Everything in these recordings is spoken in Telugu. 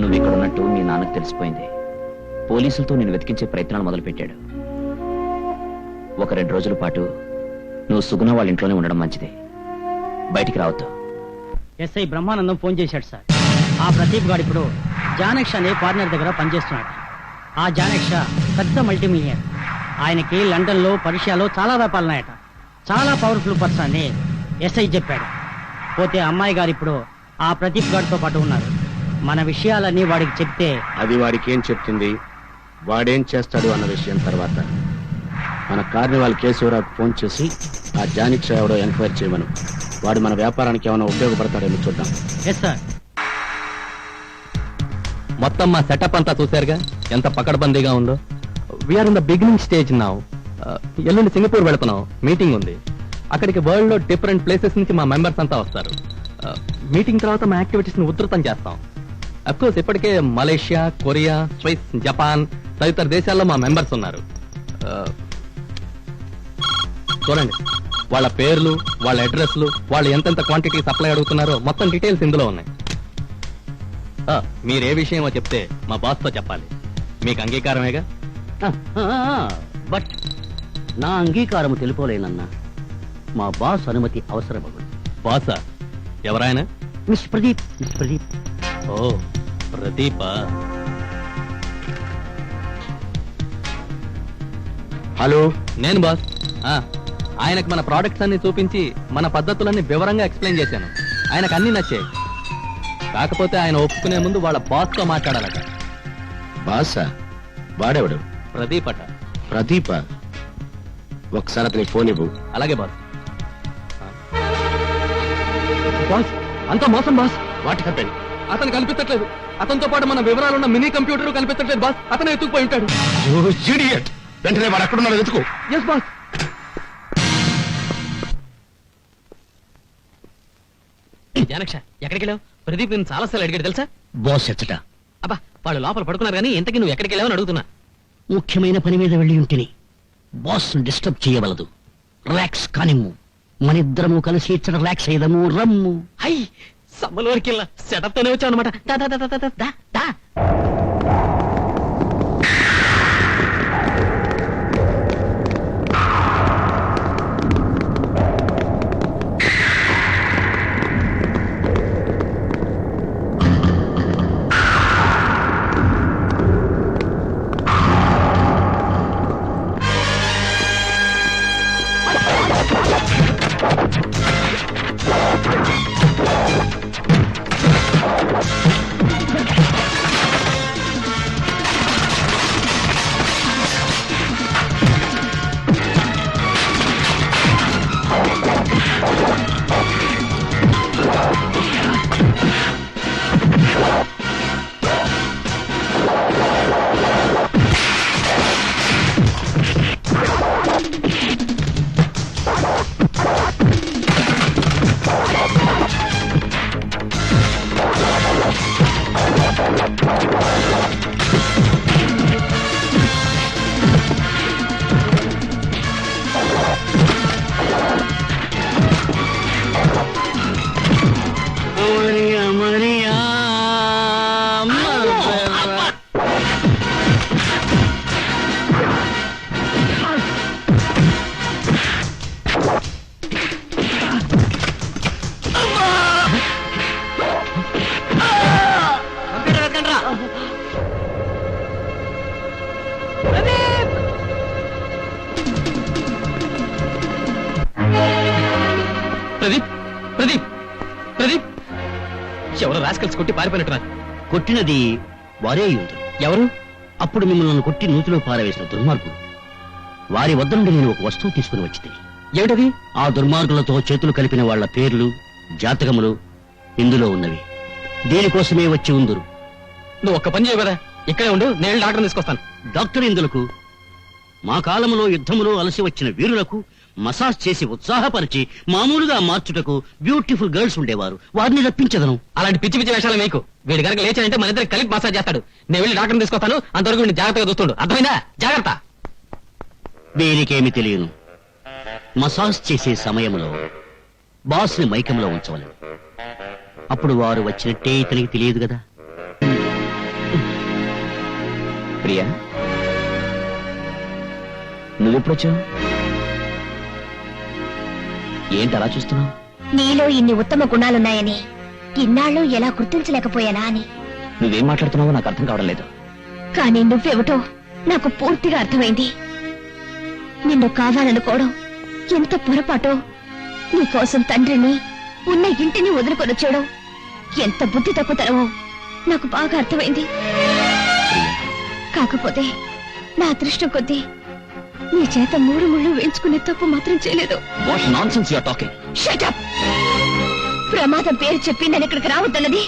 నువ్వు ఇక్కడ ఉన్నట్టు మీ నాన్నకు తెలిసిపోయింది. పోలీసులతో నేను వెతికించే ప్రయత్నాలు మొదలుపెట్టాడు. 1-2 రోజుల పాటు నువ్వు సుగుణ వాళ్ళ ఇంట్లోనే ఉండడం మంచిది. బయటికి రావద్దు. ఎస్ఐ బ్రహ్మానందం ఫోన్ చేశాడు సార్. ఆ ప్రదీప్ గారు ఇప్పుడు జానక్ష అనే పార్ట్నర్ దగ్గర పనిచేస్తున్నాడు. ఆ జానక్ష పెద్ద మల్టీమిలియనర్. ఆయనకి లండన్ లో పర్షియాలో చాలా వ్యాపారాలున్నాయట. చాలా పవర్ఫుల్ పర్సన్ అని ఎస్ఐ చెప్పాడు. పోతే అమ్మాయి గారు ఇప్పుడు ఆ ప్రదీప్ గారితో పాటు ఉన్నారు. మన విషయాలన్నీ వాడికి చెప్తే అది వాడికి ఏం చెప్తుంది, వాడేం చేస్తాడు అన్న విషయం తర్వాత. మన కార్నివాల్ కేశవరావుకి ఫోన్ చేసి ఆ జానిక్ష ఎవడో ఎంక్వైరీ చేయమను. వాడు మన వ్యాపారానికి ఏమైనా ఉపయోగపడతాడేమో చూద్దాం. Yes sir. మొత్తం మా సెటప్ అంతా చూశారుగా, ఎంత పకడ్బందీగా ఉందో. We are in the beginning stage now. ఎల్లుండి సింగపూర్ వెళుతున్నాం, మీటింగ్ ఉంది. అక్కడికి వరల్డ్ లో డిఫరెంట్ ప్లేసెస్ నుంచి మా మెంబర్స్ అంతా వస్తారు. మీటింగ్ తర్వాత మా యాక్టివిటీస్ ని ఉధృతం చేస్తాం. అఫ్కోర్స్ ఇప్పటికే మలేషియా, కొరియా, స్విస్, జపాన్ తదితర దేశాల్లో మా మెంబర్స్ ఉన్నారు. చూడండి, వాళ్ళ పేర్లు, వాళ్ళ అడ్రస్లు, వాళ్ళు ఎంతెంత క్వాంటిటీ సప్లై అడుగుతున్నారో మొత్తం డీటెయిల్స్ ఇందులో ఉన్నాయి. మీరే విషయమో చెప్తే మా బాస్ తో చెప్పాలి. మీకు అంగీకారమేగా? బట్ నా అంగీకారం తెలుపోలేనన్నా. మా బాస్ అనుమతి అవసరమగు. బాసా? ఎవరాయన? మిస్ ప్రదీప్. మిస్ ప్రదీప్. ఓ ప్రదీపా? హలో, నేను బాస్. ఆయనకు మన ప్రోడక్ట్స్ అన్ని చూపించి మన పద్ధతులన్నీ వివరంగా ఎక్స్ప్లెయిన్ చేశాను. ఆయనకు అన్ని నచ్చాయి. కాకపోతే ఆయన ఒప్పుకునే ముందు వాళ్ళ బాస్ తో మాట్లాడాలట. బాసా? వాడెవడు? ప్రదీప్ అట. ప్రదీప? ఒకసారి అతని ఫోన్ ఇవ్వు. అలాగే బాస్. బాస్, అంతా మోసం బాస్. What happen? అతను కనిపించట్లేదు. అతనితో పాటు మన వివరాలున్న మినీ కంప్యూటర్ కనిపించట్లేదు బాస్. అతను ఎత్తుకుపోయి ఉంటాడు. వెంటనే వాడు ఎక్కడున్నాడో వెతుకు. Yes boss. జానక్ష, ఎక్కడికి వెళ్ళావు? ప్రదీప్ నేను చాలా సార్లు అడిగాడు తెలుసా? బాస్ ఎచ్చట. అబ్బా, వాళ్ళు లోపల పడుకున్నారు కానీ ఇంతకీ నువ్వు ఎక్కడికి వెళ్ళావని అడుగుతున్నా. ముఖ్యమైన పని మీద వెళ్ళి ఉంటిని. బాస్ డిస్టర్బ్ చేయవలదు. రిలాక్స్ కానిమ్ము. మనిద్దరము కలిసి ఇచ్చట రిలాక్స్ అయ్యదము. రమ్ము. హై, సమ్మల వరకు వెళ్ళా సెటప్ తోనే వచ్చావు అనమాట. ప్రదీప్, ప్రదీప్, ప్రదీప్! ఎవరు రాస్కల్స్ కొట్టి పారిపోయినట్టున్నారు. కొట్టినది వారే అయ్యుంటారు. ఎవరు? అప్పుడు మిమ్మల్ని కొట్టి నూతిలో పారవేసిన దుర్మార్గుడు. వారి వద్ద నుండి నేను ఒక వస్తువు తీసుకుని వచ్చింది. ఏమిటది? ఆ దుర్మార్గులతో చేతులు కలిపిన వాళ్ల పేర్లు, జాతకములు ఇందులో ఉన్నవి. దీనికోసమే వచ్చి ఉందురు. నువ్వు ఒక్క పని చేయవు కదా, ఇక్కడే ఉండు, నేను డాక్టర్ తీసుకొస్తాను. డాక్టర్ ఇందులకు మా కాలంలో యుద్ధములో అలసి వచ్చిన వీరులకు మసాజ్ చేసి ఉత్సాహపరిచి మామూలుగా మార్చుటకు బ్యూటిఫుల్ గర్ల్స్ ఉండేవారు. వారిని రప్పించదను. అలాంటి పిచ్చి పిచ్చి వేషాలు మీకు. వీడి కనుక లేచానంటే మన ఇద్దరు కలిపి మసాజ్ చేస్తాడు. నేను వెళ్ళి డాక్టర్ని తీసుకొస్తాను. అంతవరకు వీడిని జాగ్రత్తగా చూస్తుండు. అర్థమైందా? జాగ్రత్త. వీరికేమి తెలియను. మసాజ్ చేసే సమయంలో బాస్ ని మైకంలో ఉంచవలను. అప్పుడు వారు వచ్చినట్టే ఇతనికి తెలియదు కదా. ప్రియా, నువ్వెప్పుడొచ్చావు? ఏంటి అలా చూస్తున్నావు? నీలో ఇన్ని ఉత్తమ గుణాలున్నాయని ఇన్నాళ్ళు ఎలా గుర్తించలేకపోయానా అని. నువ్వేం మాట్లాడుతున్నావో నాకు అర్థం కావడం లేదు. కానీ నువ్వెవటో నాకు పూర్తిగా అర్థమైంది. నిన్ను కావాలనుకోవడం ఎంత పొరపాటో, నీకోసం తండ్రిని ఉన్న ఇంటిని వదులుకొనొచ్చాడు ఎంత బుద్ధి తక్కువతనమో నాకు బాగా అర్థమైంది. కాకపోతే నా అదృష్టం కొద్దీ నీ చేత 3 ముళ్ళు వేయించుకునే తప్పు మాత్రం చేయలేదు. What nonsense you are talking? Shut up! ప్రమాదం పేరు చెప్పి నేను ఇక్కడికి రావద్దన్నది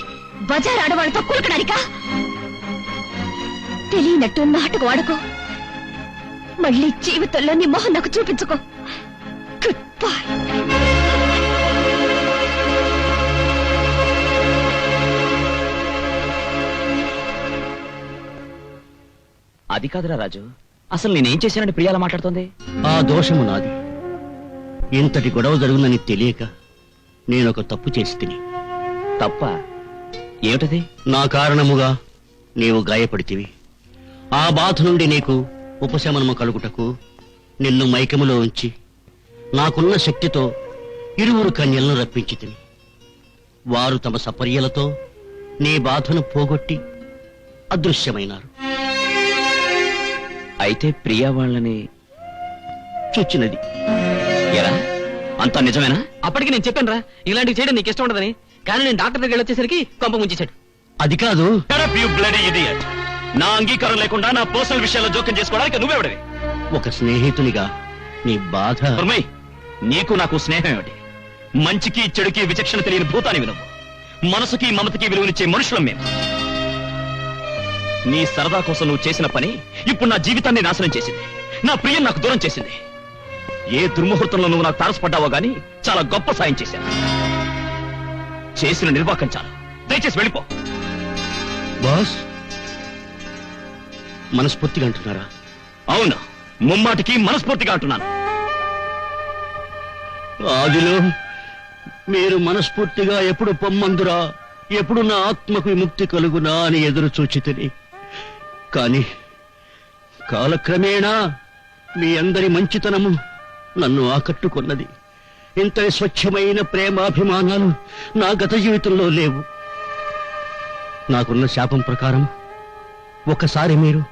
బజార్ ఆడవాళ్ళతో కులకడానికా? తెలియనట్టు నాటకం ఆడకు. మళ్ళీ జీవితంలో నీ మొహం నాకు చూపించుకో. Good bye. అది కాదురా రాజు, అసలు నేనేం చేశానని ప్రియాల మాట్లాడుతోంది? ఆ దోషము నాది. ఇంతటి గొడవ జరుగునని తెలియక నేనొక తప్పు చేసి తిని. తప్ప? ఏమిటది? నా కారణముగా నీవు గాయపడితివి. ఆ బాధ నుండి నీకు ఉపశమనము కలుగుటకు నిన్ను మైకములో ఉంచి నాకున్న శక్తితో 2 కన్యలను రప్పించి తిని. వారు తమ సపర్యలతో నీ బాధను పోగొట్టి అదృశ్యమైనారు. అయితే ప్రియా వాళ్ళని చూచినది. ఎరా, అంతా నిజమేనా? అప్పటికి నేను చెప్పాను రా, ఇలాంటివి చేయడం నీకు ఇష్టం ఉండదని. కానీ నేను డాక్టర్ దగ్గర వచ్చేసరికి కొంప ముంచేశాడు. అది కాదు. నా అంగీకారం లేకుండా నా పర్సనల్ విషయాల్లో జోక్యం చేసుకోవడానికి నువ్వెవడివి? ఒక స్నేహితునిగా నీ బాధ. నీకు నాకు స్నేహం ఏమిటి? మంచికి చెడుకి విచక్షణ తెలియని భూతాన్ని వినవు. మనసుకి మమతకి విలువనిచ్చే మనుషులం మేము. నీ సరదా కోసం నువ్వు చేసిన పని ఇప్పుడు నా జీవితాన్ని నాశనం చేసింది. నా ప్రియం నాకు దూరం చేసింది. ఏ దుర్ముహూర్తంలో నువ్వు నాకు తారసపడ్డావో గానీ చాలా గొప్ప సాయం చేశాను. చేసిన నిర్వాకం చాలు, దయచేసి వెళ్ళిపో. బాస్, మనస్ఫూర్తిగా అంటున్నారా? అవును, ముమ్మాటికి మనస్ఫూర్తిగా అంటున్నాను. ఆదిలో మీరు మనస్ఫూర్తిగా ఎప్పుడు పొమ్మందురా, ఎప్పుడు నా ఆత్మకు విముక్తి కలుగునా అని ఎదురు చూచితిని. కాని కాలక్రమేణా మీ అందరి మంచితనము నన్ను ఆకట్టుకున్నది. ఇంత స్వచ్ఛమైన ప్రేమాభిమానాలు నా గత జీవితంలో లేవు. నాకున్న శాపం ప్రకారం ఒకసారి మీరు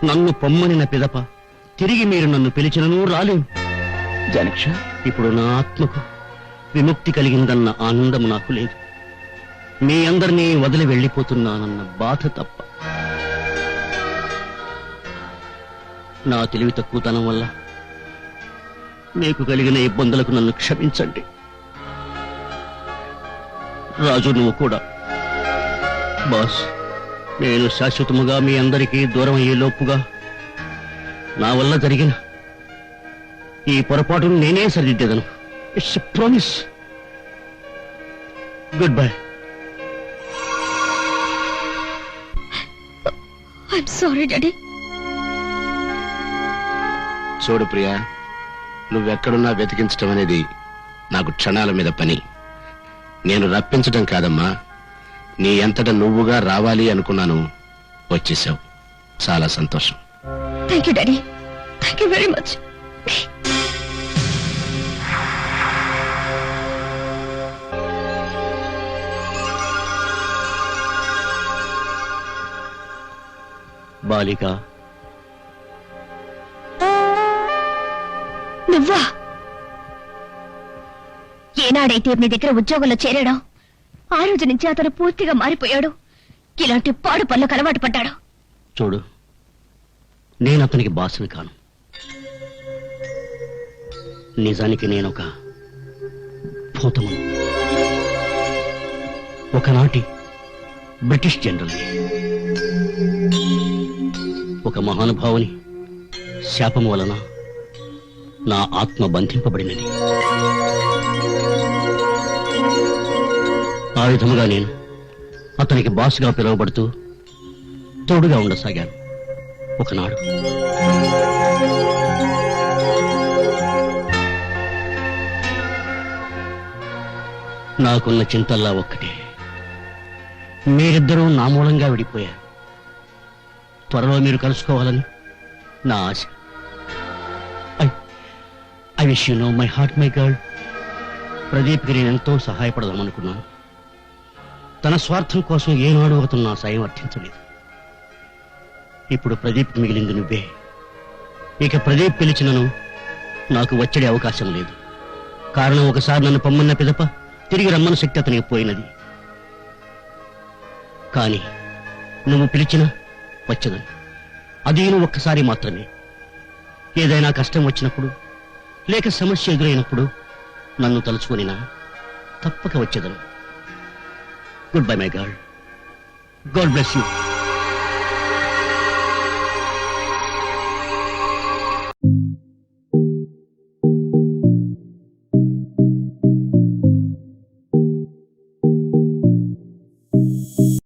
నన్ను పొమ్మనిన పిదప తిరిగి మీరు నన్ను పిలిచినను రాలేను. జానక్ష, ఇప్పుడు నా ఆత్మకు విముక్తి కలిగిందన్న ఆనందము నాకు లేదు. మీ అందరినీ వదిలి వెళ్ళిపోతున్నానన్న బాధ తప్ప. నా తెలివి తక్కువతనం వల్ల మీకు కలిగిన ఇబ్బందులకు నన్ను క్షమించండి. రాజు, నువ్వు కూడా. బాస్, నేను శాశ్వతముగా మీ అందరికీ దూరం అయ్యే లోపుగా నా వల్ల జరిగిన ఈ పొరపాటును నేనే సరిదిద్దను. It's a promise. Goodbye. I'm sorry daddy. చూడు ప్రియా, నువ్వెక్కడున్నా వెతికించడం అనేది నాకు క్షణాల మీద పని. నేను రప్పించడం కాదమ్మా, నీ అంతటా నువ్వుగా రావాలి అనుకున్నాను. వచ్చేసావు, చాలా సంతోషం. Thank you daddy. Thank you very much. బాలిక, నువ్వా? ఏనాడైతే నీ దగ్గర ఉద్యోగంలో చేరాడో ఆ రోజు నుంచి అతను పూర్తిగా మారిపోయాడు. ఇలాంటి పాడు పనులకు అలవాటు పడ్డాడు. చూడు, నేను అతనికి బాసుని కాను. నిజానికి నేనొక భూతమును. ఒకనాటి బ్రిటిష్ జనరల్ని. ఒక మహానుభావుని శాపము వలన నా ఆత్మ బంధింపబడినది. ఆ విధముగా నేను అతనికి బాసుగా పిలువబడుతూ తోడుగా ఉండసాగాను. ఒకనాడు నాకున్న చింతల్లా ఒక్కటే, మీరిద్దరూ నా మూలంగా విడిపోయారు. త్వరలో మీరు కలుసుకోవాలని నా ఆశ. I wish you know my heart my girl. ప్రదీప్కి నేను ఎంతో సహాయపడదామనుకున్నాను. తన స్వార్థం కోసం ఏనాడు అతను నా సాయం అర్థించలేదు. ఇప్పుడు ప్రదీప్ మిగిలింది నువ్వే. ఇక ప్రదీప్ పిలిచినను నాకు వచ్చే అవకాశం లేదు. కారణం, ఒకసారి నన్ను పొమ్మన్న పిదప తిరిగి రమ్మన్న శక్తి అతనికి పోయినది. కానీ నువ్వు పిలిచినా వచ్చేదని. అది నువ్వు ఒక్కసారి మాత్రమే. ఏదైనా కష్టం వచ్చినప్పుడు లేక సమస్య ఎదురైనప్పుడు నన్ను తలుచుకొనినా తప్పక వచ్చేదను. Goodbye my girl. God bless you.